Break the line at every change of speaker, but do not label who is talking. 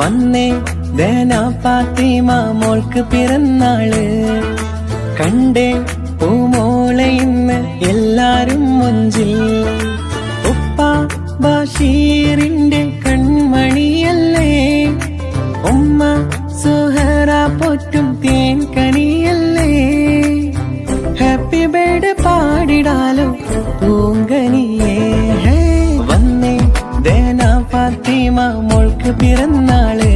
വന്നേ ദേന ഫാത്തിമ മോൾക്ക് പിറന്നാള് കണ്ടേ പൂമോളെ ഇന്ന് എല്ലാരും മുഞ്ചിൽ ഉപ്പ ബഷീറിന്റെ കൺമണിയല്ലേ ഉമ്മ സുഹറ പോറ്റും തേൻ കണിയല്ലേ ഹാപ്പി ബർത്ത്ഡേ പാടിടാലോ പൂങ്കനിയേ വന്നേ ദേന ഫാത്തിമ മോൾക്ക് പിറന്നാള്